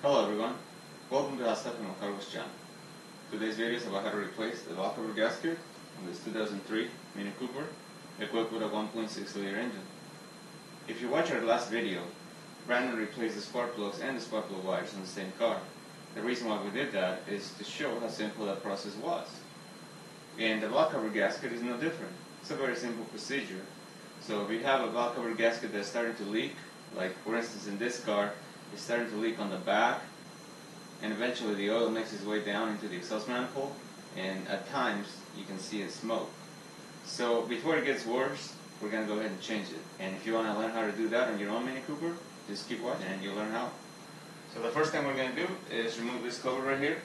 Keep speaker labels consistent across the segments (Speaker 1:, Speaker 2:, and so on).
Speaker 1: Hello everyone, welcome to R50 Mini channel. Today's video is about how to replace the Valve Cover Gasket on this 2003 Mini Cooper equipped with a 1.6 liter engine. If you watch our last video, Brandon replaced the spark plugs and the spark plug wires on the same car. The reason why we did that is to show how simple that process was. And the Valve Cover Gasket is no different. It's a very simple procedure. So if you have a Valve Cover Gasket that's starting to leak, like for instance in this car, it's starting to leak on the back, and eventually the oil makes its way down into the exhaust manifold, and at times you can see it smoke. So before it gets worse, we're going to go ahead and change it. And if you want to learn how to do that on your own Mini Cooper, just keep watching and you'll learn how. So the first thing we're going to do is remove this cover right here.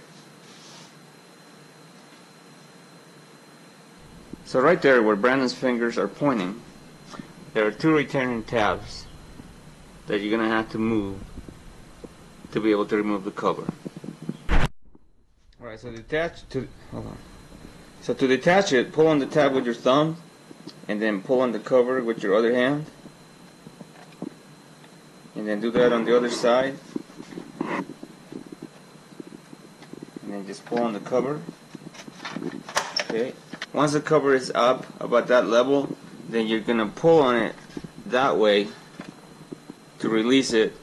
Speaker 1: So right there where Brandon's fingers are pointing, there are two retaining tabs that you're going to have to move to be able to remove the cover. Alright, so to detach it, pull on the tab with your thumb and then pull on the cover with your other hand, and then do that on the other side, and then just pull on the cover. Okay. Once the cover is up about that level, then you're going to pull on it that way to release it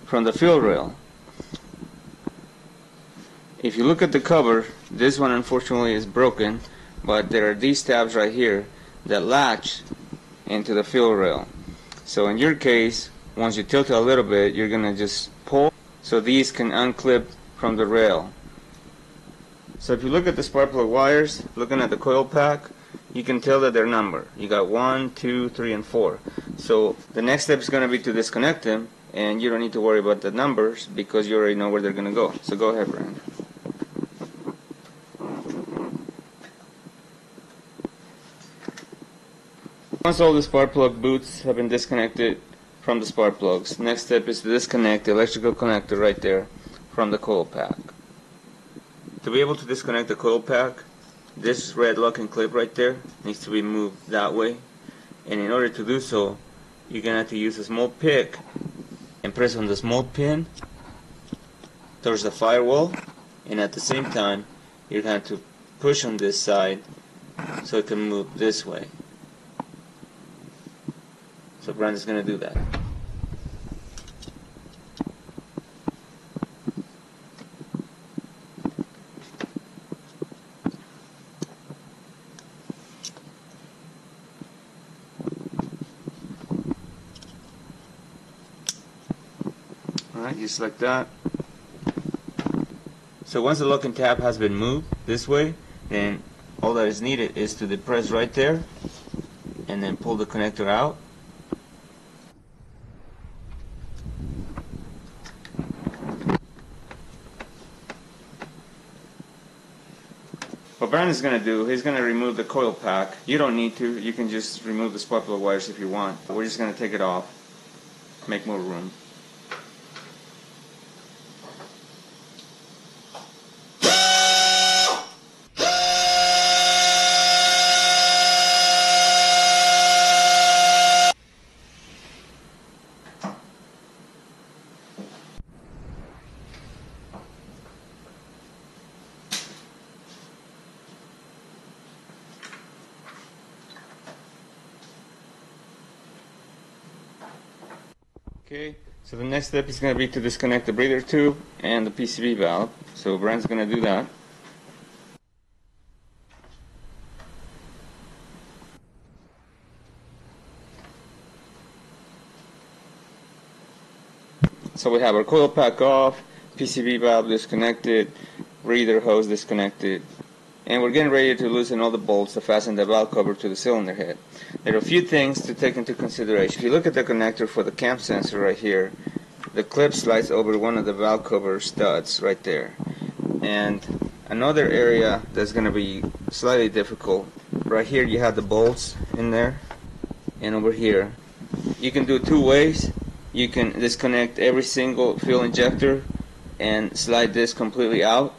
Speaker 1: from the fuel rail. If you look at the cover, this one unfortunately is broken, but there are these tabs right here that latch into the fuel rail. So in your case, once you tilt it a little bit, you're going to just pull so these can unclip from the rail. So if you look at the spark plug wires, looking at the coil pack, you can tell that they're numbered. You got 1, 2, 3, and 4. So the next step is going to be to disconnect them, and you don't need to worry about the numbers because you already know where they're going to go. So go ahead, Brandon. Once all the spark plug boots have been disconnected from the spark plugs, next step is to disconnect the electrical connector right there from the coil pack. To be able to disconnect the coil pack, this red locking clip right there needs to be moved that way, and in order to do so, you're going to have to use a small pick and press on the small pin towards the firewall, and at the same time you're going to push on this side so it can move this way. So Brandon's going to do that. Alright, just like that. So once the locking tab has been moved this way, then all that is needed is to depress right there and then pull the connector out. What Brandon's going to do, he's going to remove the coil pack. You don't need to. You can just remove the spark plug wires if you want. But we're just going to take it off, make more room. Okay, so the next step is going to be to disconnect the breather tube and the PCV valve. So Brandon's going to do that. So we have our coil pack off, PCV valve disconnected, breather hose disconnected, and we're getting ready to loosen all the bolts to fasten the valve cover to the cylinder head. There are a few things to take into consideration. If you look at the connector for the cam sensor right here, the clip slides over one of the valve cover studs right there. And another area that's going to be slightly difficult, right here you have the bolts in there, and over here. You can do it two ways. You can disconnect every single fuel injector and slide this completely out,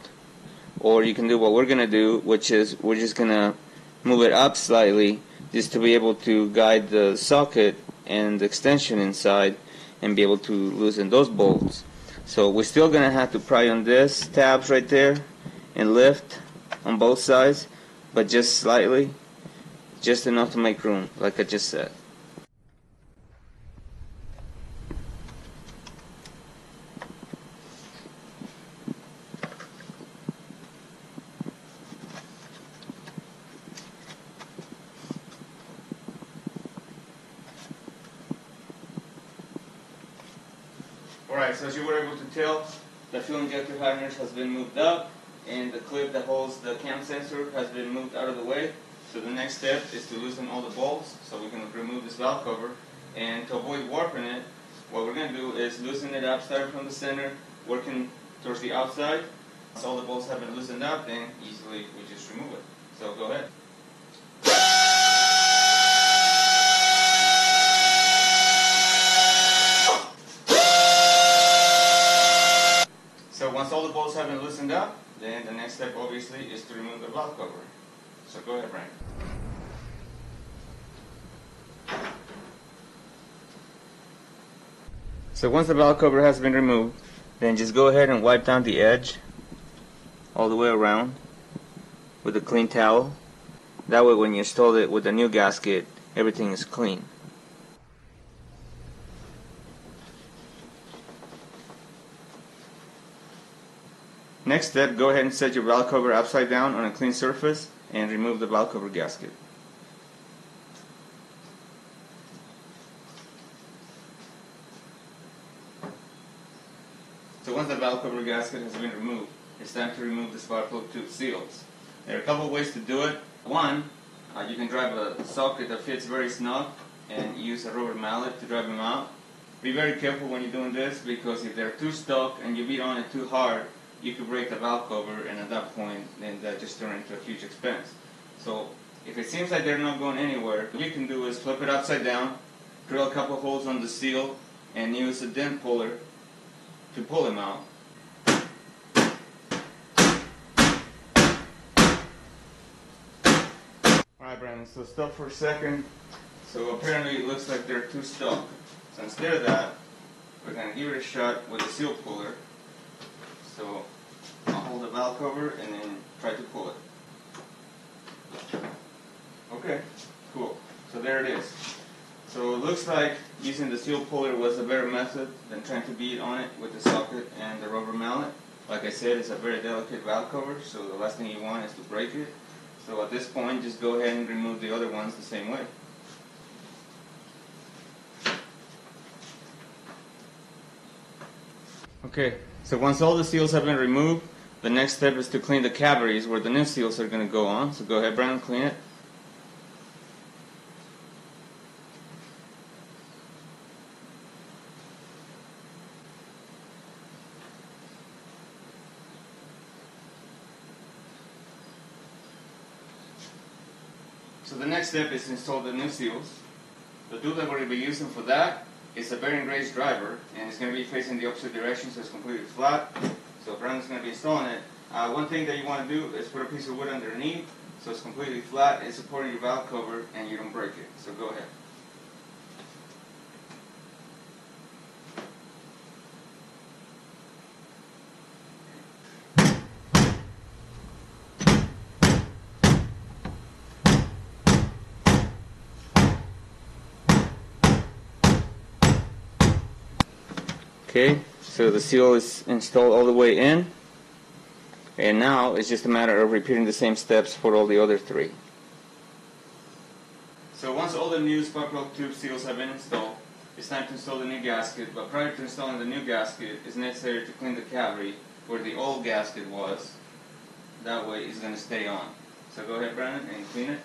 Speaker 1: or you can do what we're going to do, which is we're just going to move it up slightly just to be able to guide the socket and the extension inside and be able to loosen those bolts. So we're still going to have to pry on this tabs right there and lift on both sides, but just slightly, just enough to make room, like I just said. Alright, so as you were able to tell, the fuel injector harness has been moved up, and the clip that holds the cam sensor has been moved out of the way. So the next step is to loosen all the bolts, so we can remove this valve cover. And to avoid warping it, what we're going to do is loosen it up, starting from the center, working towards the outside. Once all the bolts have been loosened up, then easily we just remove it. So go ahead. So once all the bolts have been loosened up, then the next step obviously is to remove the valve cover. So go ahead, Brian. So once the valve cover has been removed, then just go ahead and wipe down the edge all the way around with a clean towel. That way when you install it with the new gasket, everything is clean. Next step, go ahead and set your valve cover upside down on a clean surface and remove the valve cover gasket. So once the valve cover gasket has been removed, it's time to remove the spark plug tube seals. There are a couple of ways to do it. One, you can drive a socket that fits very snug and use a rubber mallet to drive them out. Be very careful when you're doing this, because if they're too stuck and you beat on it too hard, you could break the valve cover, and at that point, then that just turns into a huge expense. So if it seems like they're not going anywhere, what you can do is flip it upside down, drill a couple holes on the seal, and use a dent puller to pull them out. Alright, Brandon, so stop for a second. So apparently it looks like they're too stuck. So instead of that, we're going to give it a shot with a seal puller. So I'll hold the valve cover and then try to pull it. Okay, cool. So there it is. So it looks like using the seal puller was a better method than trying to beat on it with the socket and the rubber mallet. Like I said, it's a very delicate valve cover, so the last thing you want is to break it. So at this point, just go ahead and remove the other ones the same way. Okay, so once all the seals have been removed, the next step is to clean the cavities where the new seals are going to go on. So go ahead, Brandon, clean it. So the next step is to install the new seals. The tool that we're going to be using for that is a bearing raised driver, and it's going to be facing the opposite direction, so it's completely flat. So Brandon's going to be installing it. One thing that you want to do is put a piece of wood underneath, so it's completely flat, it's supporting your valve cover, and you don't break it. So go ahead. Okay, so the seal is installed all the way in, and now it's just a matter of repeating the same steps for all the other three. So once all the new spark plug tube seals have been installed, it's time to install the new gasket, but prior to installing the new gasket, it's necessary to clean the cavity where the old gasket was. That way it's going to stay on. So go ahead, Brandon, and clean it.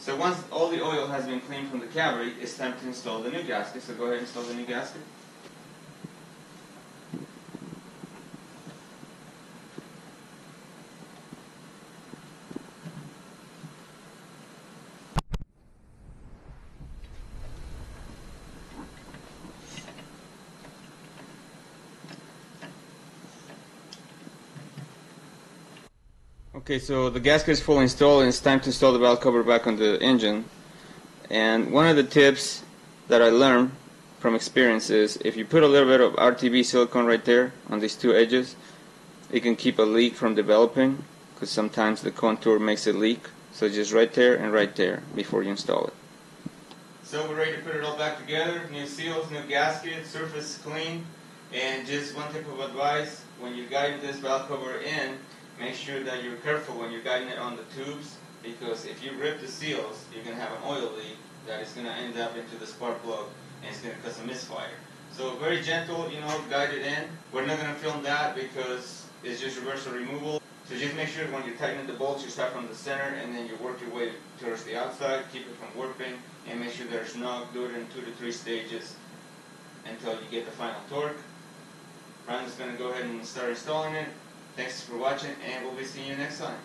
Speaker 1: So once all the oil has been cleaned from the cavity, it's time to install the new gasket. So go ahead and install the new gasket. Okay, so the gasket is fully installed and it's time to install the valve cover back on the engine. And one of the tips that I learned from experience is if you put a little bit of RTB silicone right there on these two edges, it can keep a leak from developing because sometimes the contour makes it leak. So just right there and right there before you install it. So we're ready to put it all back together. New seals, new gasket, surface clean. And just one tip of advice, when you're guiding this valve cover in, make sure that you're careful when you're guiding it on the tubes, because if you rip the seals, you're going to have an oil leak that is going to end up into the spark plug and it's going to cause a misfire. So very gentle, guide it in. We're not going to film that because it's just reversal removal. So just make sure when you're tightening the bolts, you start from the center and then you work your way towards the outside, keep it from warping, and make sure they're snug. Do it in 2 to 3 stages until you get the final torque. Brian's going to go ahead and start installing it. Thanks for watching, and we'll be seeing you next time.